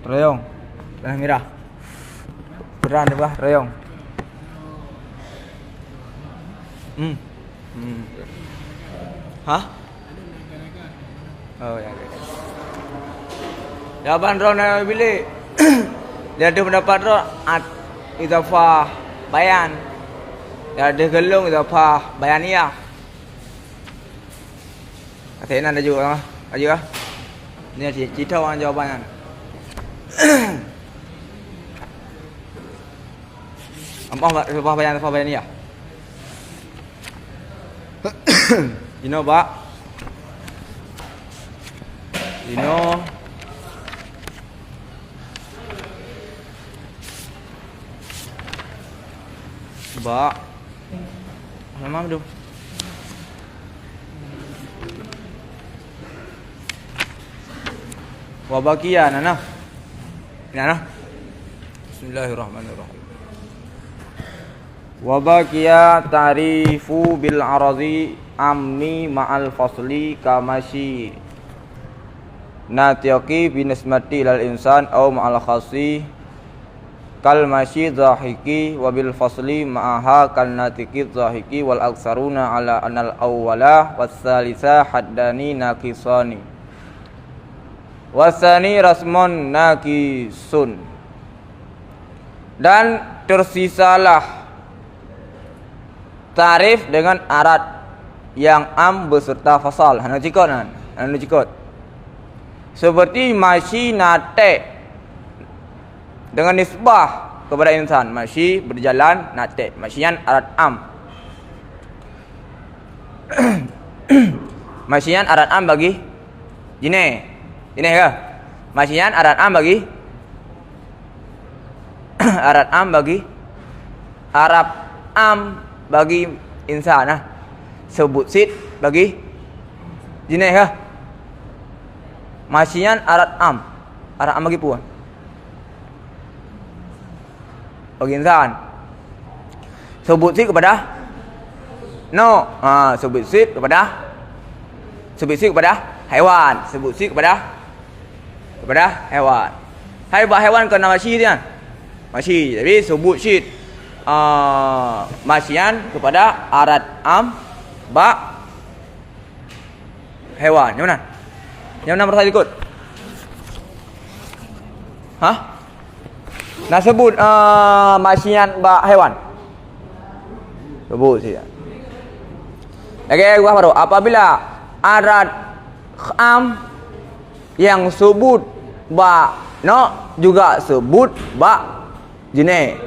Rayong. Benang merah. Beran ni bah, rayong. Hah? Oh, yang ini. Jawaban Rona bilik. Dia ada pendapat Ron idafah bayan. Dia ada gelung idafah bayaniyah. Katanya ada juga lah. Ada juga. Ini cerita orang jawabannya. Apa idafah bayan idafah bayaniyah? Dino Pak. Dino Ba. Nama tu. Wabakia nana. Nana. Bismillahirrahmanirrahim. Wabakia ta'rifu bil aradi amni ma'al fasli kamashi natiqi binismati ilal insan au ma'al khasi kal masyi dhahiki wabil fasli ma'aha kal natiqi dhahiki wal aksaruna ala anal awwala was salisa haddani nakisani wasani rasmon nakisun. Dan tersisalah tarif dengan arat yang am beserta fasal. Hana cikot kan? Hana cikot. Seperti masyi nate dengan nisbah kepada insan. Masyi berjalan nate. Masyian arat am. Masyian arat am bagi jine. Jine ke? Masyian arat am bagi arat am bagi Arab am bagi insan lah. Sebut sit bagi jine ke? Masyian arat am. Arat am bagi puan. Bagi insan. Sebut sit kepada no. Sebut sit kepada haiwan. Sebut sit kepada haiwan. Haiwan kena masyi dia kan? Masyi. Jadi sebut sit masyian kepada arat am ba haiwan. Yang mana? Yang mana pertanyaan ikut? Hah? Nak sebut masyian ba haiwan. Sebut saja. Okey, gua baru. Apabila arat am yang sebut ba no juga sebut ba jine.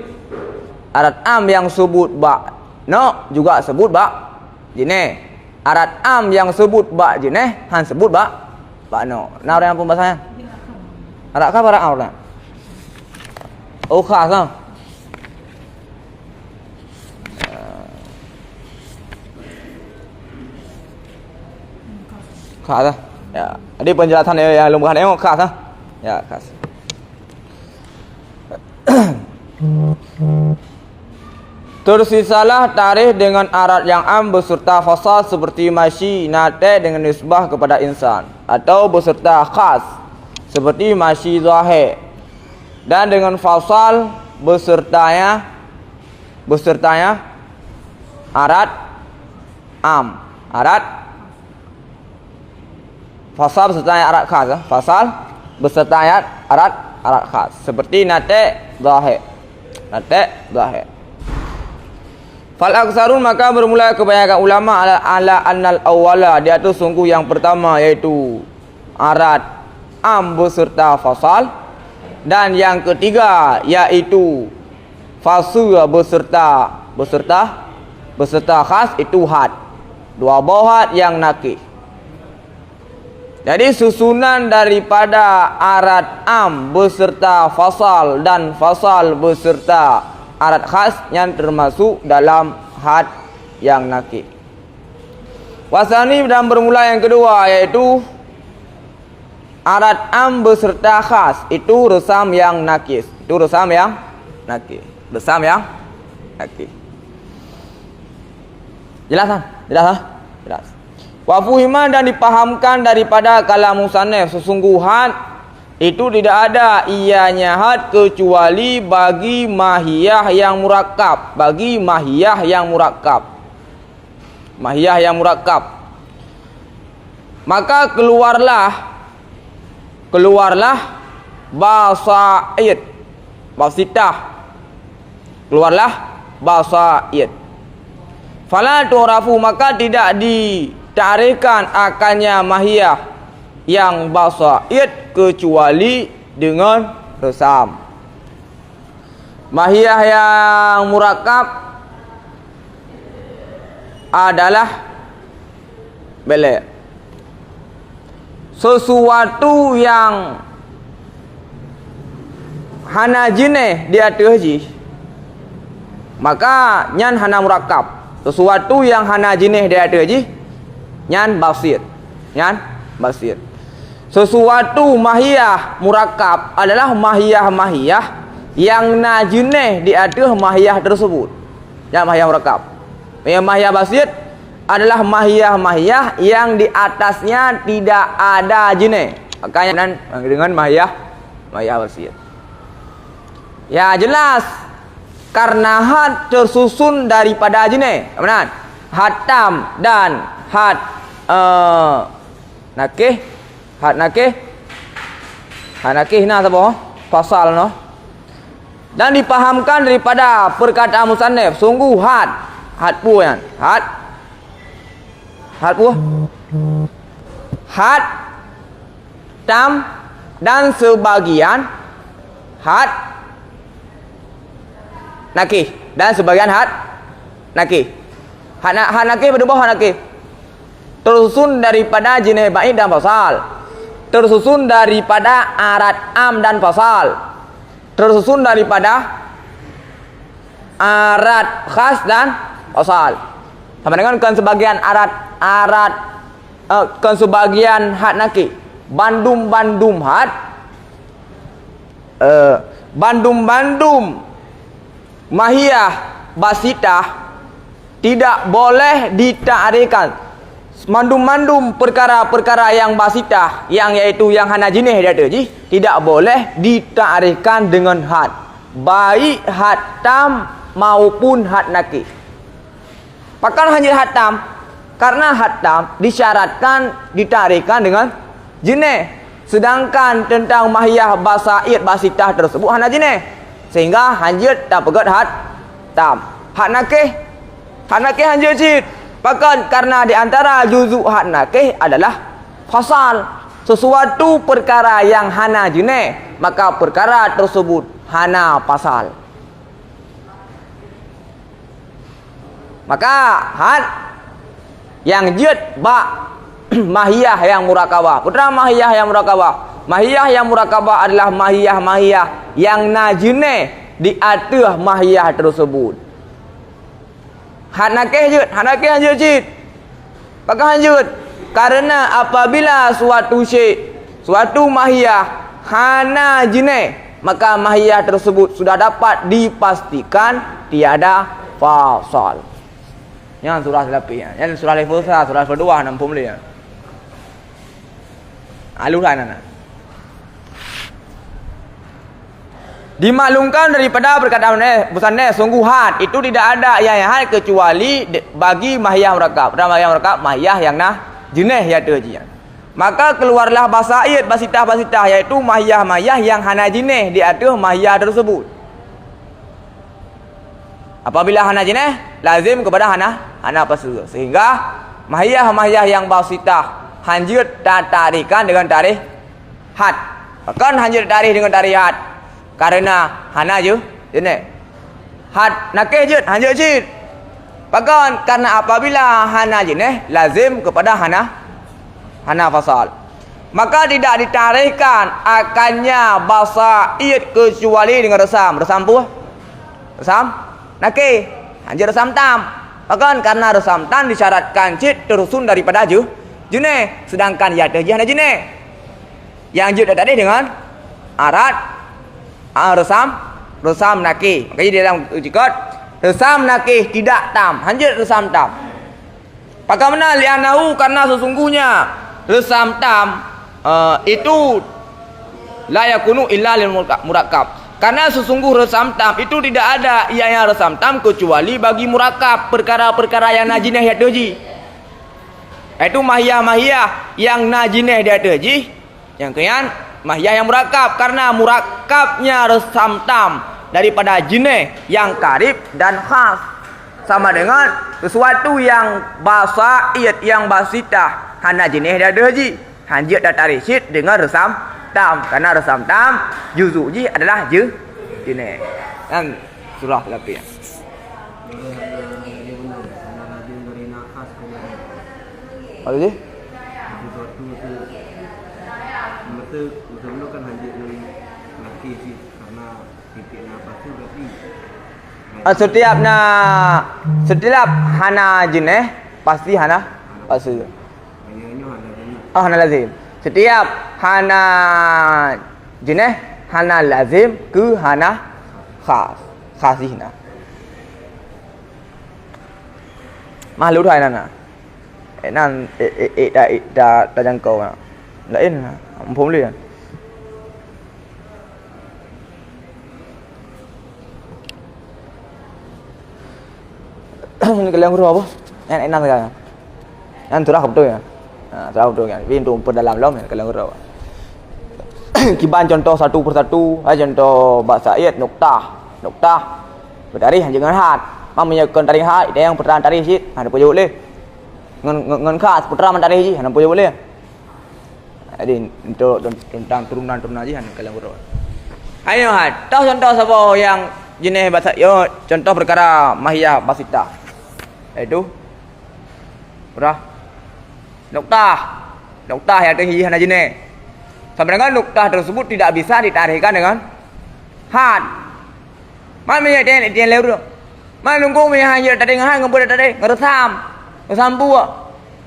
Arat am yang sebut ba no juga sebut ba jine. Arat am yang sebut ba jine han sebut ba no. Nah, orang yang pembahasannya. Arat kah arat am? Oh, khas kan? Khas lah. Ya, ada penjelasan yang lumbahan tengok khas lah. Ya, khas. Tersisalah tarikh dengan arat yang am beserta fasal seperti masyi nate dengan nisbah kepada insan atau beserta khas seperti masyi zahir dan dengan fasal besertanya arat am. Arat fasal besertanya arat khas. Fasal besertanya arat khas seperti nate zahir. Fal aksarun, maka bermula kebanyakan ulama ala annal awwala, dia tu sungguh yang pertama iaitu arat am beserta fasal, dan yang ketiga iaitu fasul beserta khas itu had. Dua buah had yang nakih. Jadi susunan daripada arat am beserta fasal dan fasal beserta arat khas yang termasuk dalam had yang nakih. Wasani, dan bermula yang kedua yaitu arat am beserta khas itu resam yang nakis. Itu resam yang nakis. Jelas kan? Jelas. Wa fuhima, dan dipahamkan daripada kalam musannif sesungguhan itu tidak ada ianya had kecuali bagi mahiyah yang murakkab, bagi mahiyah yang murakkab. Mahiyah yang murakkab. Maka keluarlah basaid, basitah. Keluarlah basaid. Fala tu'rafu, maka tidak ditarikkan akannya mahiyah yang basaid kecuali dengan resam. Mahiyah yang murakkab adalah belek, sesuatu yang hana jenis di atas ji, maka nyan hana murakkab. Sesuatu yang hana jenis di atas ji, nyan basit, nyan basit. Sesuatu mahiyah murakkab adalah mahiyah-mahiyah yang na jenis di atas mahiyah tersebut. Ya, mahiyah murakkab. Mahiyah basit adalah mahiyah-mahiyah yang di atasnya tidak ada jenis. Makanya dengan mahiyah basit. Ya jelas, karena had tersusun daripada jenis. Benar? Had tam dan had nakih. Had nakih na apa? Pasal no. Dan dipahamkan daripada perkataan musannif, sungguh had pu kan. Had pu. Had tam dan sebagian had nakih dan sebagian had nakih. Had nakih berdua had nakih. Tersusun daripada jenis bait dan pasal. Tersusun daripada arat am dan pasal. Tersusun daripada arat khas dan pasal. Sama dengan kan sebagian kan sebagian had nakih. Bandum had. Bandum mahiyah basitah tidak boleh ditarikkan. Mandum perkara-perkara yang basitah, yang yaitu yang hana jenis dia ada ji, tidak boleh ditarikkan dengan had, baik had tam maupun had nakih. Pakan hanya had tam, karena had tam disyaratkan ditarikkan dengan jenis, sedangkan tentang mahiyah basaid basitah tersebut hana jenis, sehingga hanjit tak pegat had tam. Had nakih hanjit cid. Bahkan karena di antara juzuk had nakih adalah fasal, sesuatu perkara yang hana jenis, maka perkara tersebut hana pasal. Maka had yang jid mahiyah yang murakabah. Putra mahiyah yang murakabah. Mahiyah yang murakabah adalah mahiyah-mahiyah yang na jenis di atas mahiyah tersebut. Had nakih hanjut cid. Pakai hanjut. Karena apabila suatu mahiyah hana jenis, maka mahiyah tersebut sudah dapat dipastikan tiada fasal. Yang surah lebih, yang surah level 1, surah level 2 nampung boleh ya. Aluran anak. Dimaklumkan daripada perkataan musannif, sungguh had itu tidak ada yang had kecuali bagi mahiyah murakkab. Dan mahiyah murakkab mahiyah yang nah jenis ya terjian. Maka keluarlah basaid basitah yaitu mahiyah yang hana jenis di atas mahiyah tersebut. Apabila hana jenis lazim kepada hana pasal, sehingga mahiyah yang basitah hanjut tarikan dengan tarikh had. Bahkan hanjut tarikh dengan tarikh had. Karena hana je jenis. Had nakih je hanjut cid. Bahkan karena apabila hana jenis lazim kepada hana fasal, maka tidak ditarikkan akannya basaid kecuali dengan resam. Resam apa? Resam nakih hanjut resam tam. Bahkan karena resam tam disyaratkan cid tersusun daripada jenis, sedangkan ya terjih hana jenis. Yang jud tadi dengan arat resam nakih. Makanya di dalam ujikat resam nakih tidak tam, hanjit resam tam. Bagaimana li'anahu, karena sesungguhnya resam tam itu La yakunu illa lil murakkab. Karena sesungguh resam tam itu tidak ada ianya resam tam kecuali bagi murakkab, perkara-perkara yang najinah ya doji. Itu mahiyah-mahiyah yang najinah dia doji. Yang kemudian mahiyah yang murakkab, karena murakkabnya resam tam daripada jineh yang karib dan khas, sama dengan sesuatu yang basaid, yang basitah, hana jineh dia doji. Hanjit dan tarisyid dengan resam tam, karena resam tam juzuji adalah jineh. Dan surah lebih. Apa sih? Kan hanjit dari laki sih, karena titik nafas itu berarti setiap hana jineh pasti hana asli. Hana lazim. Setiap hana jineh hana lazim ke hana khas. Khasihna. Malu thai nana. Nan đã jangkau. Lain phóng liền. Kalian huruf apa? Yang enak sekali. Yang surah betul ya. Nah, surah betul kan. Ini untuk perdalam lom ya kalian huruf. Kiban contoh satu persatu. Contoh bahasa ayat noktah. Bertari jangan hat. Mamanya kon tarik hat. Dia yang pertama tarik sih. Ada punya boleh. Ngen khas putra mentari sih. Ada punya boleh. Jadi untuk tentang turunan aja kalian huruf. Ayo hat. Tahu contoh siapa yang jenis bahasa yo contoh perkara mahiyah basita. Itu berapa? Noktah yang terhiji hana jenis. Sama dengan noktah tersebut tidak bisa ditarikkan dengan had. Mana yang dia lewat? Mana nunggu hanya tadi dengan had ngumpul tadi ngeresam buah,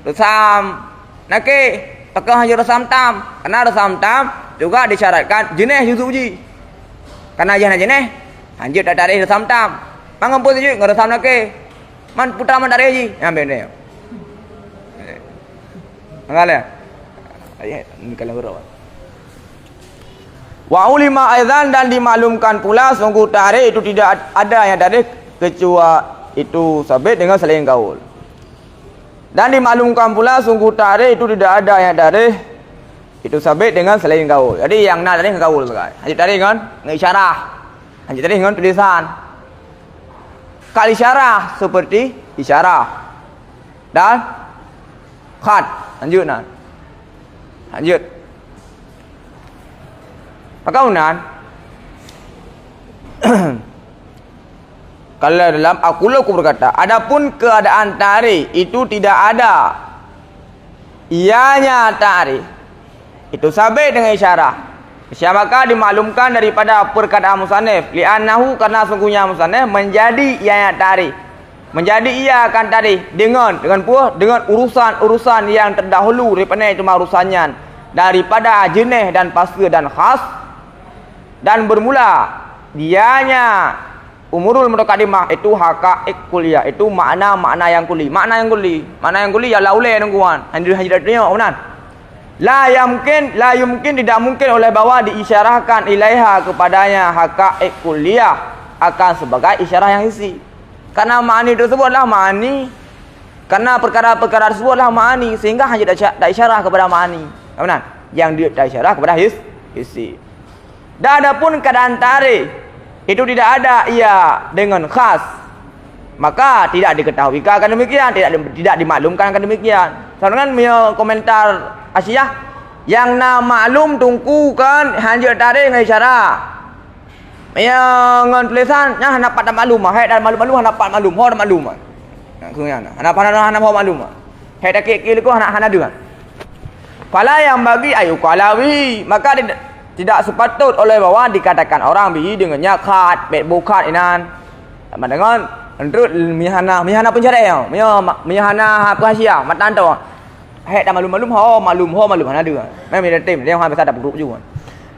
resam nake, pakai hanya resam tam. Karena resam tam juga disyaratkan jenis juzuji. Karena jenis anjir tak tarik resam tam. Mang ngumpul je ngeresam nake. Man putra man tarik je. Ambil ni. Enggak ya? Ini kalau huruf. Wa ulima aidan, dan dimaklumkan pula sungguh tarik itu tidak ada yang tarik kecuali itu sabit dengan selain gaul. Dan dimaklumkan pula sungguh tarik itu tidak ada yang tarik itu sabit dengan selain gaul. Jadi yang nak tarik gaul sekali. Hanya tarik dengan isyarah. Hanya tarik dengan tulisan. Kal isyarah seperti isyarah dan khat. Lanjut nak. Lanjut. Perkaunan. Kalau dalam aku berkata, adapun keadaan tarik itu tidak ada ianya tarik itu sabit dengan isyarah. Maka dimaklumkan daripada perkataan musannif li'annahu, karena sungguhnya musannif menjadi ianya tarik, menjadi ia akan tarik dengan urusan-urusan yang terdahulu daripada itu urusannya daripada jenis dan pasti dan khas, dan bermula dianya umurul mutaqaddimah itu haqaiq kuliah, itu makna yang kuli. Makna yang kuli ya laulai nungguan. Hanya tengok benar. La yumkin tidak mungkin oleh bawah diisyarahkan ilaiha kepadanya haqaiq kuliah akan sebagai isyarah yang isi. Karena ma'ani tersebutlah ma'ani. Karena perkara-perkara tersebutlah ma'ani, sehingga hanya tak isyarah kepada ma'ani. Benar? Yang dia tak isyarah kepada isi. Dan adapun keadaan tarik itu tidak ada ia dengan khas, maka tidak diketahui akan demikian, tidak dimaklumkan akan demikian. Dengan komentar Asyiyah yang na maklum tungkukan hanya tarik dengan isyarah. Yang tulisan yang dapat maklum, hai dan maklum dapat maklum, ho maklum. Kemudian hana maklum. Hai tak kira ko hana dengan. Fala yang bagi ayu qalawi, maka tidak sepatut oleh bawah dikatakan orang bihi dengannya khat, bet bukat inan. Sama dengan untuk mihana pencarian, mihana perhasiah, matan tu. Hai dah maklum hana dengan. Memang dia tim, dia orang besar dah buruk juga.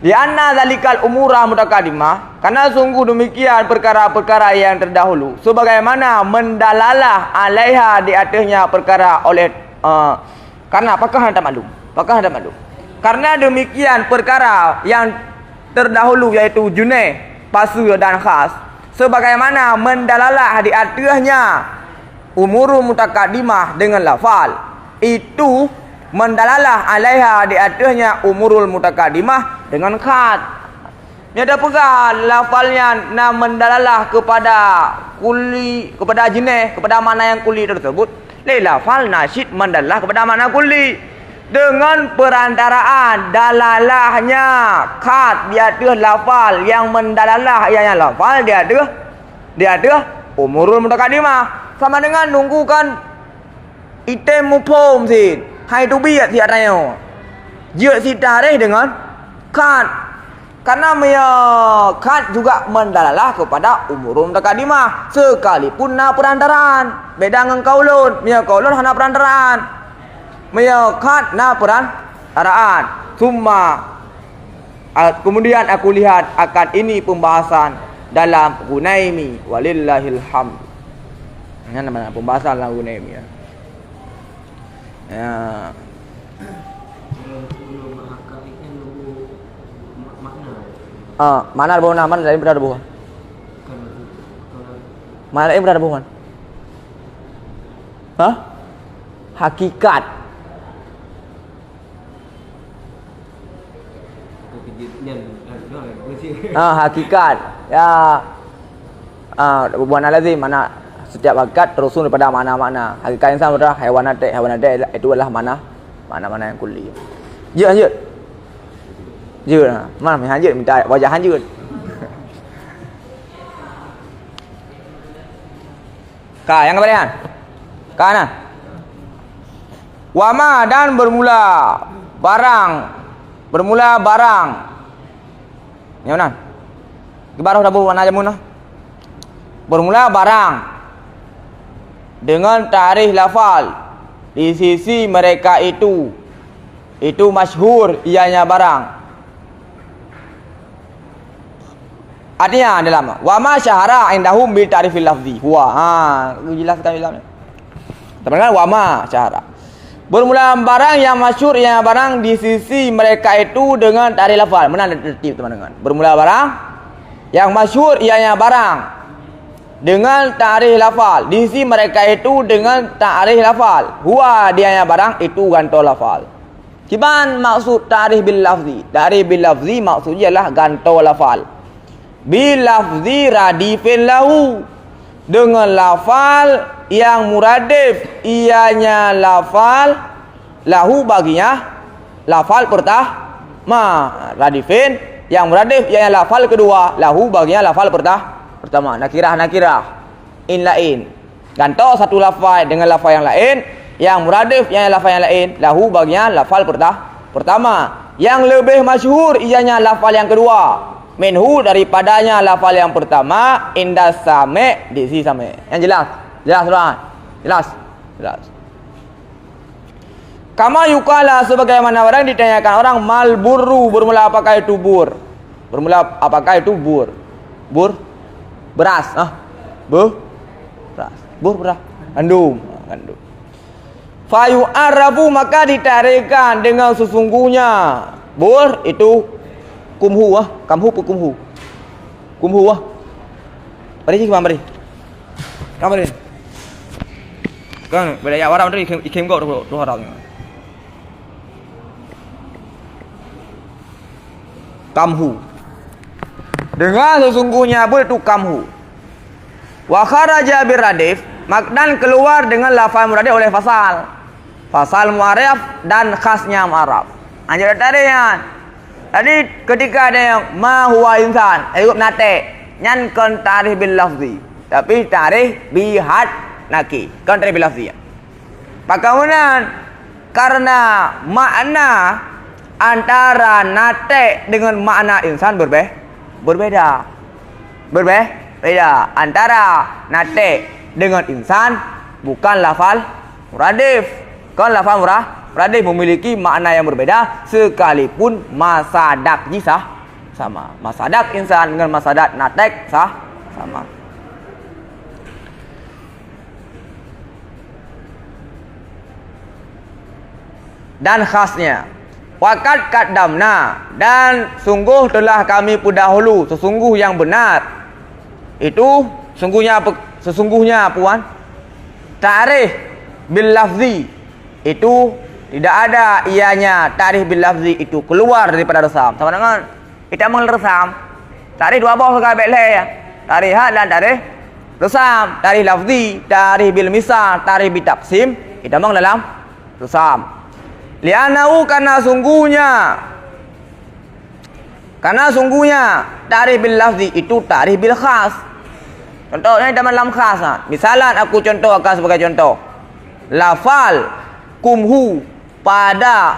Di anna zalikal umurah mutaqaddimah, karena sungguh demikian perkara-perkara yang terdahulu sebagaimana mendalalah alaiha di atasnya perkara oleh karena apakah hendak maklum? Karena demikian perkara yang terdahulu yaitu juneh, pasu dan khas. Sebagaimana mendalalah di atasnya umurul mutaqaddimah dengan lafal. Itu mendalalah alaiha di atasnya umurul mutaqaddimah dengan khat. Ini ada pegang lafalnya mendalalah kepada kuli, kepada jenis, kepada mana yang kuli tersebut. Lafal nasyid mendalalah kepada mana kuli dengan perantaraan dalalahnya khat dia ada lafal yang mendalalah ianya lafal dia ada umurul mutaqaddimah. Sama dengan nunggukan item mufhum si hai tu bi si atanya dia si tarikh dengan khat. Karena khat juga mendalalah kepada umurul mutaqaddimah sekalipun na perantaraan. Beda dengan qaulun, qaulun hana perantaraan. Khat na perantaraan. Kemudian aku lihat akan ini pembahasan dalam Ghunaimi walillahil hamd. Ini namanya pembahasan dalam Ghunaimi ya. Mana ada mana dari berada bukan? Mana dari berada bukan? Hakikat. Hakikat. Ya. Bukan lazim mana setiap hakikat terusun daripada mana-mana. Hakikat insan adalah haiwanat itu adalah mana yang kulli. Ya. Mana hanjut minta wajah hanjut. Yang kebalikan. Kanan. Wama dan bermula barang. Yang mana? Kibarah dah buat aja munah. Bermula barang dengan tarikh lafal di sisi mereka itu masyhur ianya barang. Artinya dalam wa ma syahara indahum bil ta'rifil lafzi huwa. Jelaskan dalamnya. Teman-teman wa ma syahara. Bermula barang yang masyhur yang barang di sisi mereka itu dengan tarikh lafal. Mana tertib teman-teman? Bermula barang yang masyhur ianya barang dengan tarikh lafal. Di sisi mereka itu dengan tarikh lafal. Huwa dianya barang itu gantol lafal. Kiban maksud tarikh bil lafzi? Tarikh bil lafzi maksudnya adalah gantol lafal. Bil lafzi radifin lahu, dengan lafal yang muradif ianya lafal lahu baginya lafal pertama. Radifin yang muradif ianya lafal kedua lahu baginya lafal pertama. Nakirah in lain. Ganto satu lafal dengan lafal yang lain yang muradif ianya lafal yang lain lahu baginya lafal pertama. Yang lebih masyhur ianya lafal yang kedua. Minhu daripadanya lafal yang pertama indas same di sisi same. Yang jelas. Kama yukala sebagaimana orang ditanyakan orang mal burru bermula apakah itu bur? Bermula apakah itu bur? Beras. Beras. Gandum. Fayu arabu maka ditarikan dengan sesungguhnya bur itu kumhu. Beri kamar. Kan beda ya orang dari ikem kok dua orang. Kamhu. Dengan sesungguhnya bur itu kamhu. Wa kharaja biradif dan keluar dengan lafal muradif oleh fasal mu'arraf dan khasnya mu'arraf. Anjur tarian. Jadi ketika ada yang ma huwa insan, ayub nate, nyan kon tarikh bil lafzi. Tapi tarikh bihad naki, kon tarikh bil lafzi. Kemudian karena makna antara nate dengan makna insan berbeda. Antara nate dengan insan bukan lafal muradif. Kon lafal muradif memiliki makna yang berbeda sekalipun masadak sama. Masadak insan dengan masadak natek sama. Dan khasnya Waqad qaddamna, dan sungguh telah kami pendahulu, sesungguh yang benar. Itu sesungguhnya puan. Ta'rif bil lafzi, itu tidak ada ianya ta'rif bil lafzi itu keluar daripada resam. Sama dengan kita mengenal resam. Ta'rif dua bawah sekali baik ya. Ta'rif had dan ta'rif resam. Ta'rif lafzi, ta'rif bil misal, ta'rif bil taqsim, kita mengenal dalam resam. Li'annahu, karena sungguhnya ta'rif bil lafzi itu ta'rif bil khas. Contohnya dalam khas. Misalan aku contohkan sebagai contoh. Lafal kumhu pada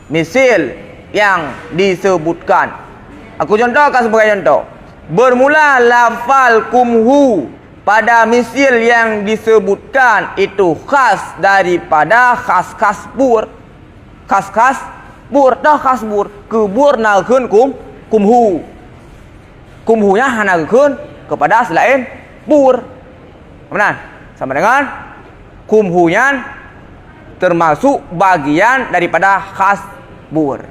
misil yang disebutkan. Aku contohkan sebagai contoh. Bermula lafal kumhu pada misil yang disebutkan itu khas daripada khas-khas bur. Khas-khas bur, dah khas bur. Kebur nageun kumhu. Kumhunya hanageun kepada selain bur. Benar? Sama dengan kumhunya termasuk bagian daripada khas bur.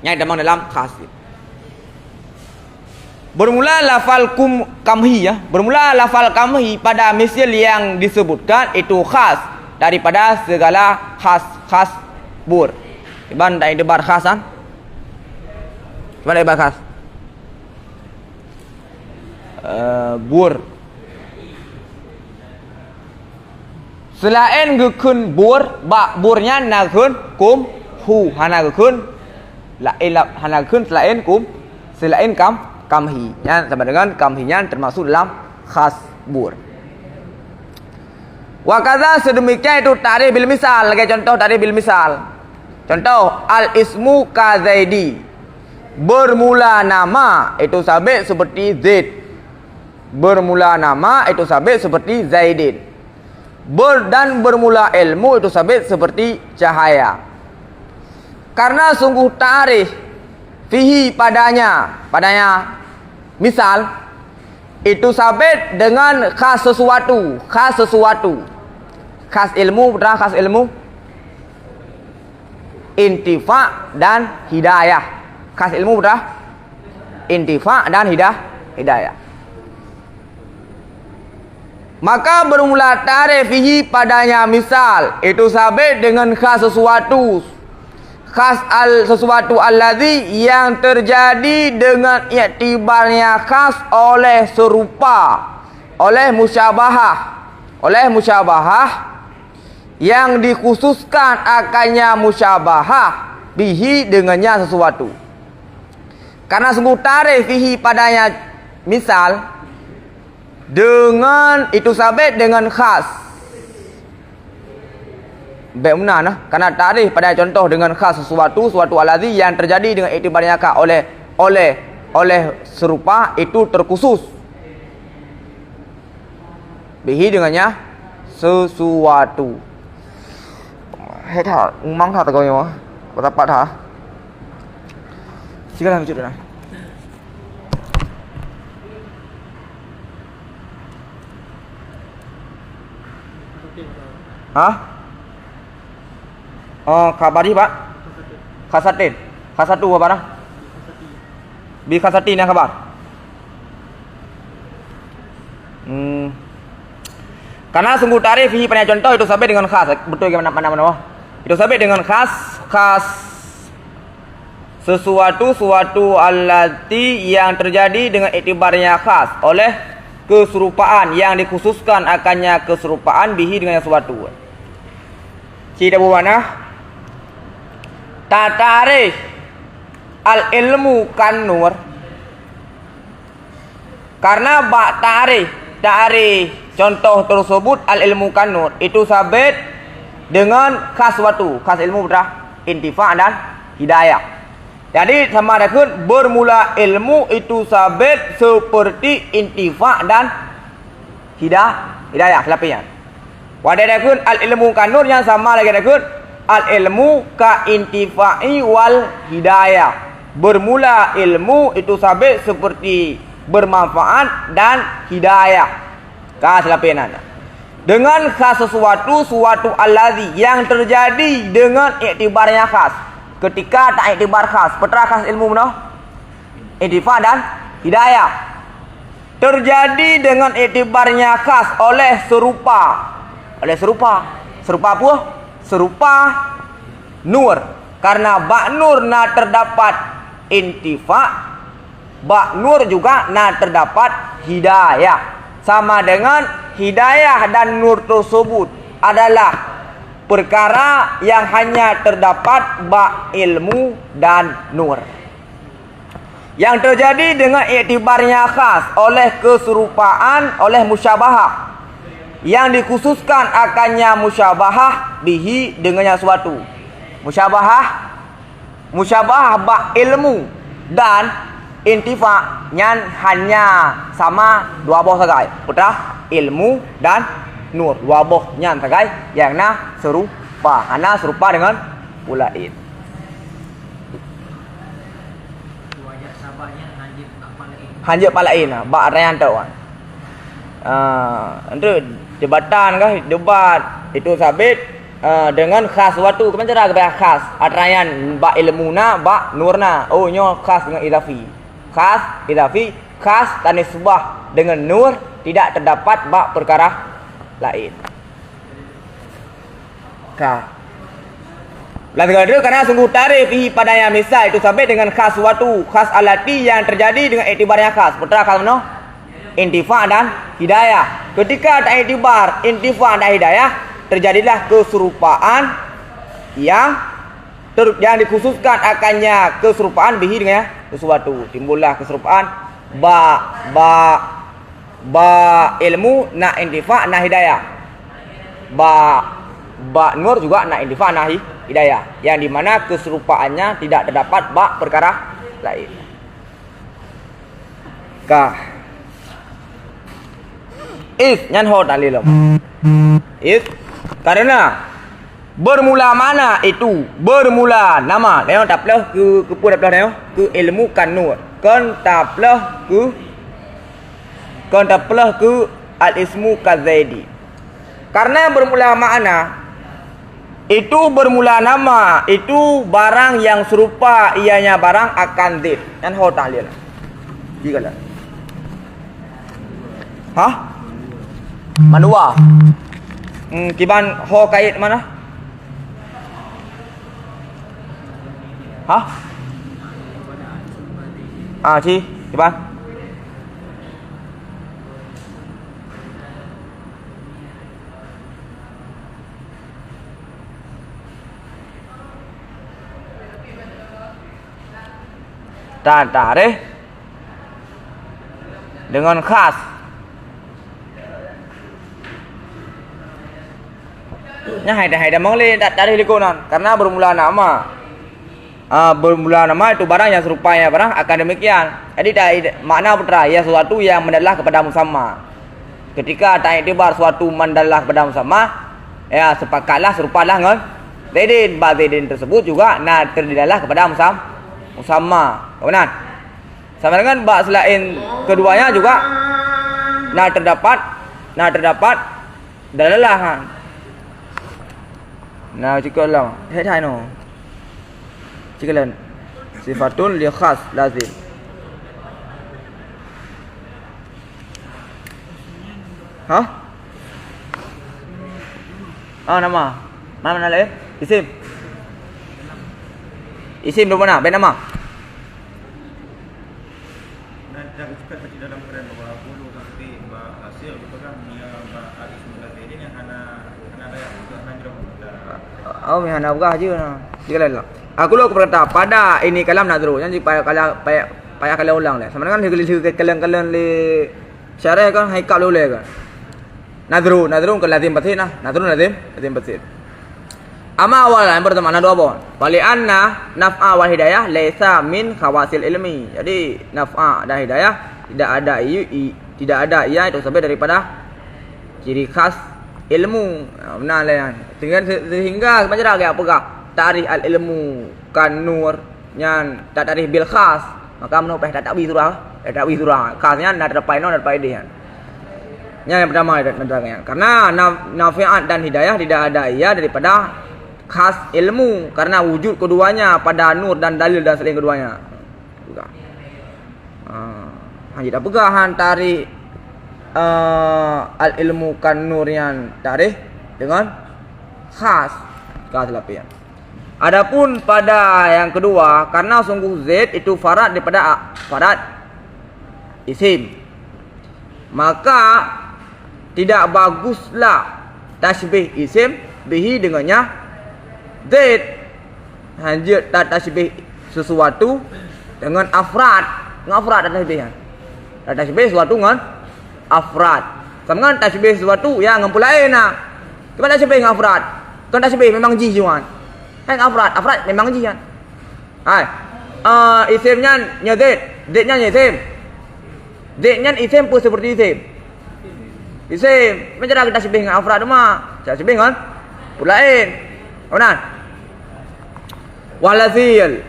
Ini yang demang dalam khas. Bermula lafal kamhi ya. Bermula lafal kamhi pada misil yang disebutkan itu khas daripada segala khas bur. Iban tak debar khasan. Iban debar khas. Bur. Selain gekeun bur, bak burnya nageun kum hu hanageun hanageun selain kamhi. Ya, sama dengan kamhinya termasuk dalam khas bur. Wa kadza, sedemikian itu ta'rif bil misal. Lagi contoh ta'rif bil misal. Contoh al ismu ka zaidi. Bermula nama itu sabit seperti Zaid. Bermula nama itu sabit seperti Zaidin. Dan bermula ilmu itu sabit seperti cahaya. Karena sungguh ta'rif fihi padanya misal itu sabit dengan khas sesuatu. Khas ilmu, khas ilmu intifa dan hidayah. Khas ilmu intifa dan hidayah. Maka bermula ta'rif fihi padanya misal itu sabit dengan khas sesuatu. Sesuatu alladzi yang terjadi dengan iktibarnya khas oleh serupa, oleh musyabahah yang dikhususkan akannya musyabahah bihi dengannya sesuatu. Karena sungguh ta'rif fihi padanya misal dengan itu sabit dengan khas. Bagaimana nah? Karena ta'rif pada contoh dengan khas sesuatu alladzi yang terjadi dengan iktibarnya khas oleh serupa itu terkhusus. Bihi dengannya sesuatu. Hết hả? Mong thật rồi mà. Có tập hả? Xin làm chuyện này. Hah? Kabar Pak? Khasatin. Khasatu apa dah? Bi khasatin yang kabar. Karena sungguh ta'rif fihi pada contoh itu sampai dengan khas. Betul ke mana? Itu sampai dengan khas sesuatu allati yang terjadi dengan iktibarnya khas oleh keserupaan yang dikhususkan akannya keserupaan bihi dengan sesuatu. Tidak bermakna ta'rif al ilmu kan nur. Karena bak ta'rif contoh tersebut al ilmu kan nur itu sabit dengan khas suatu, khas ilmu intifa dan hidayah. Jadi sama dengan bermula ilmu itu sabit seperti intifa dan hidayah kelapian. Wadadakun al ilmu kan nur yang sama lagi dengan al ilmu ka intifai wal hidayah. Bermula ilmu itu sabit seperti bermanfaat dan hidayah. Kelapian. dengan khas suatu allazi yang terjadi dengan iktibarnya khas. Ketika tak iktibar khas, petra khas ilmu mana? Intifa dan hidayah. Terjadi dengan iktibarnya khas oleh serupa. Oleh serupa. Serupa apa? Serupa nur. Karena bak nur na terdapat intifa, bak nur juga na terdapat hidayah. Sama dengan hidayah dan nur tersebut adalah perkara yang hanya terdapat bak ilmu dan nur. Yang terjadi dengan iktibarnya khas oleh keserupaan, oleh musyabahah. Yang dikhususkan akannya musyabahah bihi dengannya suatu. Musyabahah bak ilmu dan intifa nyan hanya sama dua boh sagai. Betul? Ilmu dan nur. Dua boh nyan sagai yang na serupa. Ana serupa dengan ulain. Hanjit palain lah. Bak rayan tu kan. Itu jabatan kah? Debat. Itu sabit. Dengan khas suatu. Kemudian cara kepada khas. Atrayan bak ilmu na, bak nur na. Oh nyo khas dengan idafi. Khas, idafi, khas dan nisbah dengan nur tidak terdapat bak perkara lain. Lalu karena sungguh tarif pada yang misal itu sampai dengan khas suatu, khas alati yang terjadi dengan iktibarnya khas. Betul khas mana? Intifa dan hidayah. Ketika ada iktibar, intifa dan hidayah, terjadilah keserupaan yang dikhususkan akannya keserupaan bihi dengan sesuatu. Timbullah keserupaan ba ilmu na intifa na hidayah. Ba nur juga na intifa na hidayah. Yang dimana keserupaannya tidak terdapat ba perkara lain. Kah. Is nyan ho dalilum. Is karena bermula mana itu? Bermula nama. Leo taplah ke pun taplah leo ke ilmu kan nur. Kan taplah ke al-ismu kazaidi. Karena bermula makna itu bermula nama, itu barang yang serupa ianya barang akan zid. Yang ho ta'lil. Gila. Hah? Manua. Kiban ho kait mana? Hah? Ci, coba. Tarik dengan khas. Nya hai dah mong le tarik likonan karena bermula nama. Bermula nama itu barang yang serupanya barang akan demikian. Jadi makna putra ya sesuatu yang mendalah kepada musamma. Ketika tak iktibar suatu mendalah kepada musamma, ya sepakatlah serupalah dengan zaidin. Zaidin tersebut juga nah terdalah kepada musamma. Kemudian sama dengan bak selain keduanya juga nah terdapat dalalah. Nah jika lah hai no. Cikalan sifatun li khas lazim. Hah? Nama. Mana le? Isim. Isim di mana? Ben nama. Dan jangan cepat baca dalam Quran bahwa bulu seperti hasil berpegang al ismu kazaidi yang hana ada juga najrah. Oh, hana buka aja nah. Cikalan lah. Aku lo berkata pada ini kalam nadru janji payah kalau ulang le. Sama dengan kalang le syarah kan haikal le kan. Nadru ke lazim batin nah. Nadru lazim batin. Ama awal yang pertama ada apa? Bali anna naf'a wal hidayah laisa min khawasil ilmi. Jadi naf'a dan hidayah tidak ada ia itu sampai daripada ciri khas ilmu. Benar lah. Sehingga macam apa kah? Tarikh al-ilmu kan nur nyan tak tarikh bil khas maka menopeh tak wi surah khasnya nak terpai no terpai dia Yang pertama menerangkan. Karena nafiat dan hidayah tidak ada ia daripada khas ilmu. Karena wujud keduanya pada nur dan dalil dan selain keduanya. Hanya tak pegahan tarik al-ilmu kan nur yang tarikh dengan khas lapian. Adapun pada yang kedua, karena sungguh Z itu farad daripada farad isim, maka tidak baguslah tasbih isim bihi dengannya Z. Hanya tasbih sesuatu dengan afrad. Dengan afrad dan tasbih. Tasbih sesuatu dengan afrad. Sama dengan tasbih sesuatu yang ngempulain lah. Cuma tasbih dengan afrad. Kan tasbih memang ji juan. Kan afrad memang ji kan. Hai. Isimnya nya Z, Z-nya nya isim. Z-nya isim pun seperti isim. Isim, macam mana tasbih dengan afrad mah? Tasbih dengan pulain. Benar? Walazil.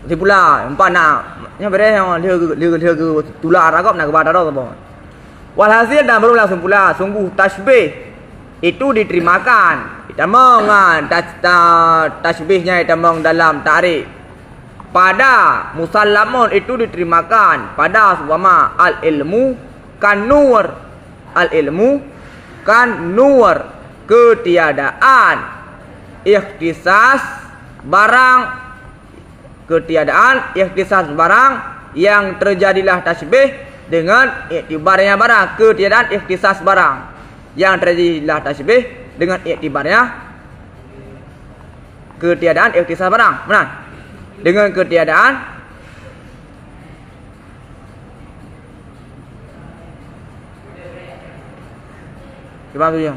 Di pula empat nak. Nya bere yang dia tular ragap nak kepada dah tu. Walhasil dan baru langsung pula sungguh tasbih itu diterimakan. Ditamang tasbihnya ditamang dalam tarik. Pada musallamun itu diterimakan pada seumpama al-ilmu kan nur. Al-ilmu kan nur, ketiadaan ikhtisas barang, ketiadaan ikhtisas barang yang terjadilah tasbih dengan iktibarnya barang, ketiadaan ikhtisas barang yang terjadilah tasbih dengan iktibarnya ketiadaan ikhtisas barang. Benar? Dengan ketiadaan gimana tu ya?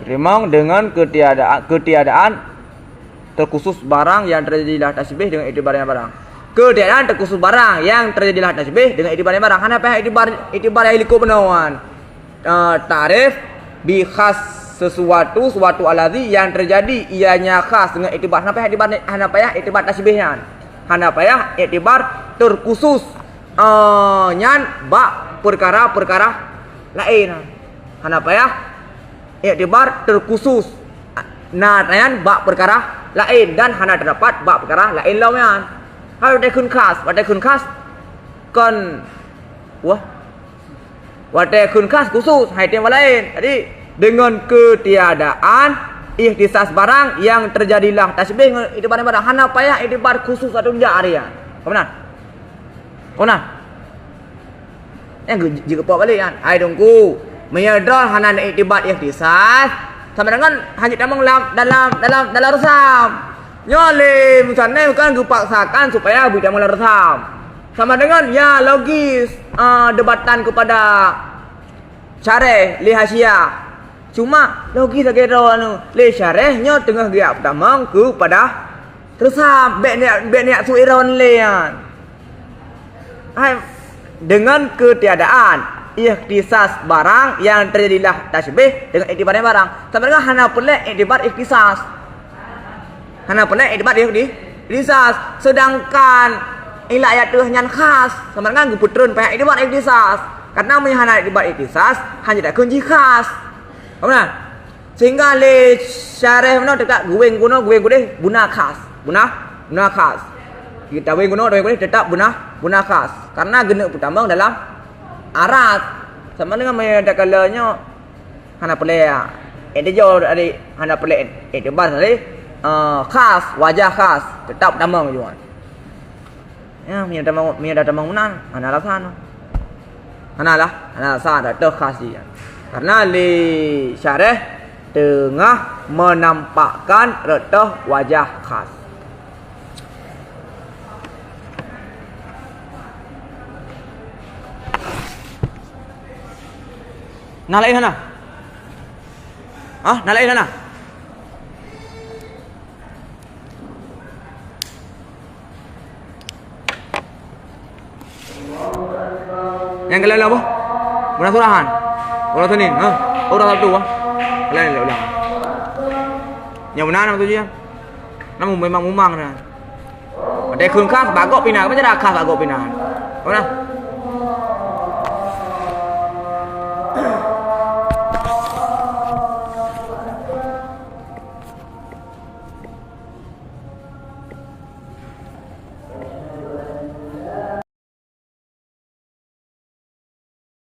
Memang dengan ketiadaan terkhusus barang yang terjadilah tasbih dengan iktibarnya barang. Ketiadaan terkhusus barang yang terjadilah tasbih dengan iktibarnya barang. Kenapa iktibar yang ikut benawan? Tarif bi khas sesuatu aladhi yang terjadi ianya khas dengan iktibar. Kenapa ya iktibar tasbihnya? Kenapa ya iktibar terkhusus nyan bak perkara-perkara lain. Kenapa ya iktibar terkhusus nyan bak perkara lain dan hana terdapat bak perkara lain lawan. Kalau ada kun khas kan wah wate kun khas khusus hai tem lain. Jadi dengan ketiadaan ikhtisas barang yang terjadilah tasbih dengan iktibar barang. Hana payah iktibar khusus atau jariah. Benar? Benar? Yang jika pak balik kan. Ai dongku menyedal hana iktibar ikhtisas sama dengan hanya tamang dalam resam. Nyole misalnya kan dipaksakan supaya bisa mulai resam. Sama dengan ya logis debatan kepada syarih li hasyiah. Cuma logis lagi anu li syarihnya tengah dia pertama kepada resam be niat suiron lian. Dengan ketiadaan ikhtisas barang yang terjadilah tasbih dengan iktibarnya barang. Sama dengan hana pelak iktibar ikhtisas. Hana pelak iktibar ikhtisas. Sedangkan ila ayat tu hanya khas. Sama dengan guputron payah iktibar ikhtisas. Karena hana iktibar ikhtisas hanya tak kunci khas. Benar? Sehingga le syarih mana tetap gueng guna guna khas. Guna khas. Kita gueng guna tetap guna khas. Karena guna pertama dalam arat sama dengan ada kalanya hana pelak itu jauh dari hana pelak itu bahasa khas wajah khas tetap tamang juga ya punya tamang menan hana alasan ada khas dia karena li syarih tengah menampakkan retah wajah khas. Nalain sana? Nalain sana? Yang kalian apa? Guna surahan? Guna Senin? Orang Sabtu apa? Kalian ulang. Yang mana nama tujuan? Nama memang mumang na. Ada kun khas bagok pinan, macam ada khas bagok pinan. Mana?